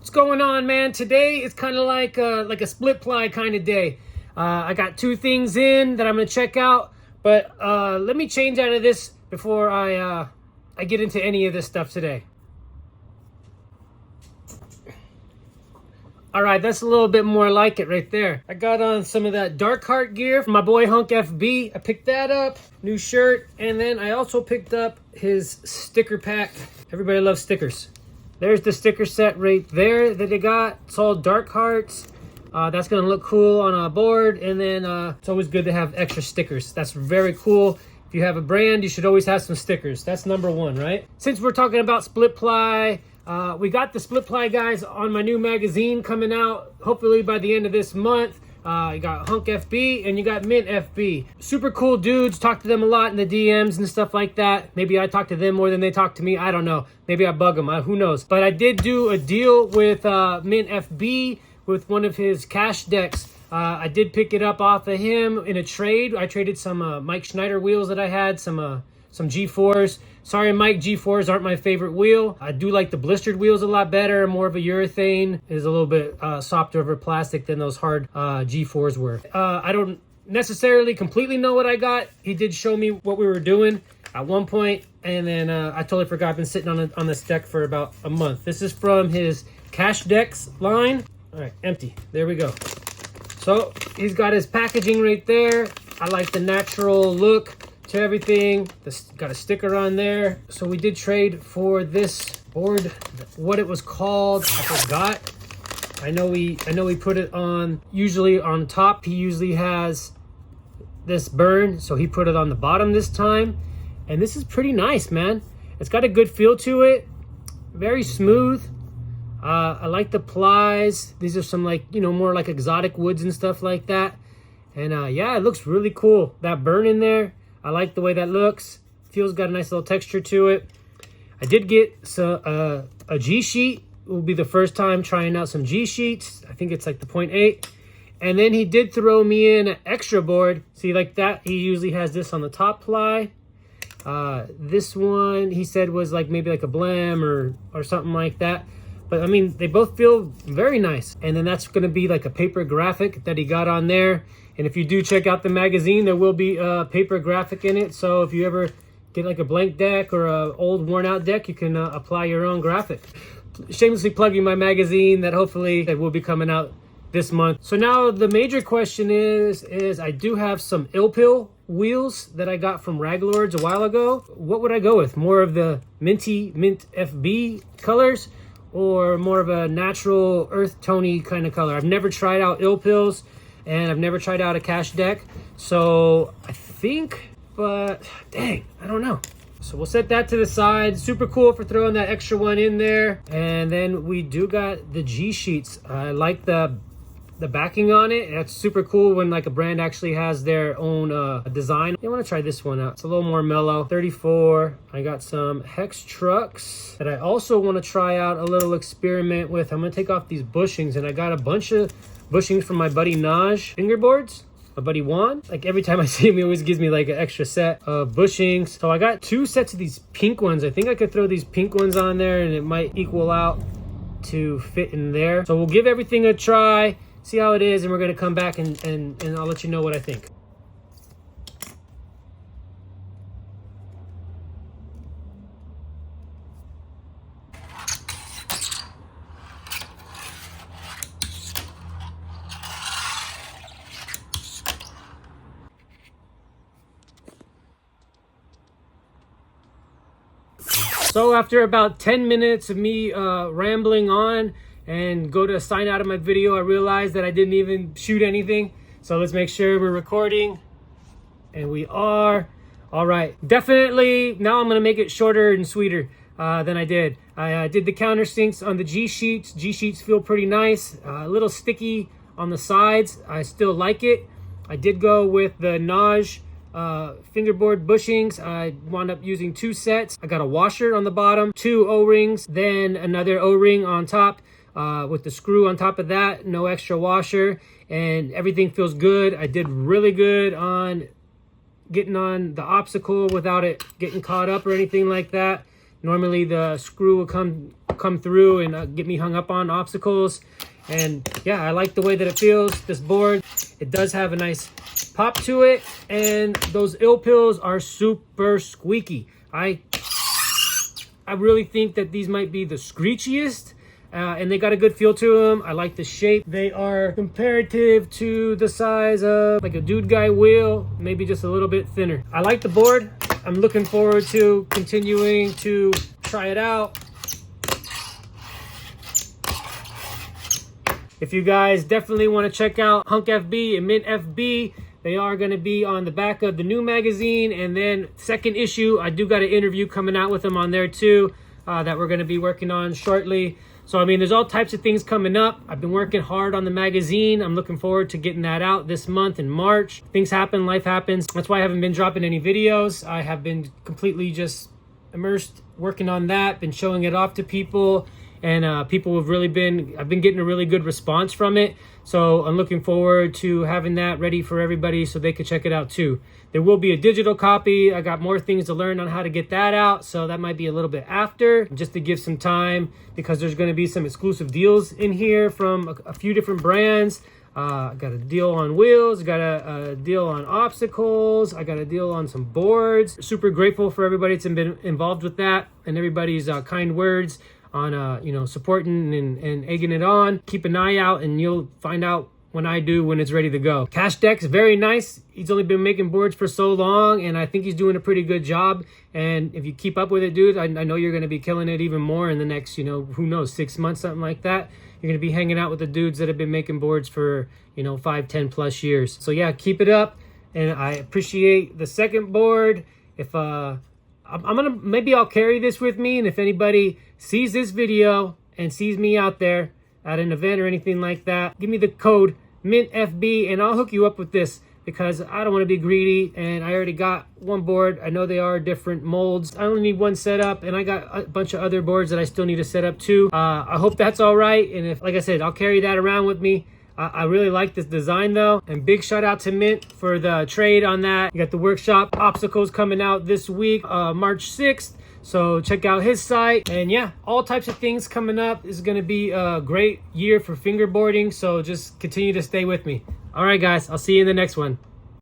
What's going on, man? Today is kind of like a split ply kind of day. I got two things in that I'm gonna check out, but let me change out of this before I get into any of this stuff today. All right, that's a little bit more like it right there. I got on some of that Dark Heart gear from my boy Hunk FB. I picked that up, new shirt, and then I also picked up his sticker pack. Everybody loves stickers. There's the sticker set right there that they got. It's all Dark Hearts. That's gonna look cool on a board, and then it's always good to have extra stickers. That's very cool. If you have a brand, you should always have some stickers. That's number one, right? Since we're talking about split ply, we got the split ply guys on my new magazine coming out hopefully by the end of this month. You got Hunk FB and you got Mint FB. Super cool dudes. Talk to them a lot in the DMs and stuff like that. Maybe I talk to them more than they talk to me. I don't know. Maybe I bug them. Who knows? But I did do a deal with Mint FB with one of his cash decks. I did pick it up off of him in a trade. I traded some Mike Schneider wheels that I had, some G4s. Sorry, Mike, G4s aren't my favorite wheel. I do like the blistered wheels a lot better. More of a urethane. Is a little bit softer over plastic than those hard G4s were. I don't necessarily completely know what I got. He did show me what we were doing at one point, and then I totally forgot. I've been sitting on this deck for about a month. This is from his Cash Decks line. All right, empty. There we go. So he's got his packaging right there. I like the natural look to everything. This got a sticker on there. So we did trade for this board. What it was called, I forgot. I know we put it on, usually on top. He usually has this burn, so he put it on the bottom this time. And this is pretty nice, man. It's got a good feel to it. Very smooth. I like the plies. These are some more like exotic woods and stuff like that. And yeah, it looks really cool. That burn in there, I like the way that looks. Feels got a nice little texture to it. I did get a G sheet. It will be the first time trying out some G sheets. I think it's like the 0.8. And then he did throw me in an extra board. See, like that, he usually has this on the top ply. This one he said was like maybe like a Blam or something like that. But I mean, they both feel very nice. And then that's going to be like a paper graphic that he got on there. And if you do check out the magazine, there will be a paper graphic in it. So if you ever get like a blank deck or a old worn out deck, you can apply your own graphic. Shamelessly plugging my magazine that hopefully it will be coming out this month. So now the major question is I do have some Ill Pill wheels that I got from Raglords a while ago. What would I go with? More of the Mint FB colors, or more of a natural earth tony kind of color? I've never tried out Ill Pills, and I've never tried out a cash deck. So I think, but dang, I don't know. So we'll set that to the side. Super cool for throwing that extra one in there. And then we do got the G sheets. I like the backing on it. That's super cool when like a brand actually has their own design. I want to try this one out. It's a little more mellow. 34. I got some Hex Trucks that I also want to try out a little experiment with. I'm going to take off these bushings, and I got a bunch of bushings from my buddy Naj Fingerboards. My buddy Juan. Like every time I see him, he always gives me like an extra set of bushings. So I got two sets of these pink ones. I think I could throw these pink ones on there and it might equal out to fit in there. So we'll give everything a try, see how it is, and we're going to come back and I'll let you know what I think. So after about 10 minutes of me rambling on and go to sign out of my video, I realized that I didn't even shoot anything. So let's make sure we're recording. And we are. All right. Definitely, now I'm going to make it shorter and sweeter than I did. I did the countersinks on the G sheets. G sheets feel pretty nice. A little sticky on the sides. I still like it. I did go with the Naj Fingerboard bushings. I wound up using two sets. I got a washer on the bottom, two O-rings, then another O-ring on top with the screw on top of that. No extra washer, and everything feels good. I did really good on getting on the obstacle without it getting caught up or anything like that. Normally the screw will come come through and get me hung up on obstacles. And yeah, I like the way that it feels. This board, it does have a nice pop to it, and those ill pills are super squeaky. I really think that these might be the screechiest, and they got a good feel to them. I like the shape. They are comparative to the size of like a dude guy wheel, maybe just a little bit thinner. I like the board. I'm looking forward to continuing to try it out. If you guys definitely want to check out Hunk FB and Mint FB, they are going to be on the back of the new magazine. And then second issue, I do got an interview coming out with them on there too, that we're going to be working on shortly. So, I mean, there's all types of things coming up. I've been working hard on the magazine. I'm looking forward to getting that out this month in March. Things happen, life happens. That's why I haven't been dropping any videos. I have been completely just immersed working on that, been showing it off to people. And people have really I've been getting a really good response from it. So I'm looking forward to having that ready for everybody so they could check it out too. There will be a digital copy. I got more things to learn on how to get that out. So that might be a little bit after, just to give some time, because there's going to be some exclusive deals in here from a few different brands. I got a deal on wheels, got a deal on obstacles, I got a deal on some boards. Super grateful for everybody that's been involved with that, and everybody's kind words on you know, supporting and egging it on. Keep an eye out and you'll find out when I do, when it's ready to go. Cash Deck's very nice. He's only been making boards for so long, and I think he's doing a pretty good job. And if you keep up with it, dude, I know you're going to be killing it even more in the next, you know, who knows, 6 months, something like that. You're going to be hanging out with the dudes that have been making boards for, you know, 5, 10 plus years. So yeah, keep it up. And I appreciate the second board. If maybe I'll carry this with me, and if anybody sees this video and sees me out there at an event or anything like that, give me the code MINTFB and I'll hook you up with this, because I don't want to be greedy, and I already got one board. I know they are different molds. I only need one setup, and I got a bunch of other boards that I still need to set up too. I hope that's all right, and if, like I said, I'll carry that around with me. I really like this design though, and big shout out to Mint for the trade on that. You got the workshop obstacles coming out this week, March 6th. So check out his site, and yeah, all types of things coming up. This is going to be a great year for fingerboarding, so just continue to stay with me. All right, guys, I'll see you in the next one.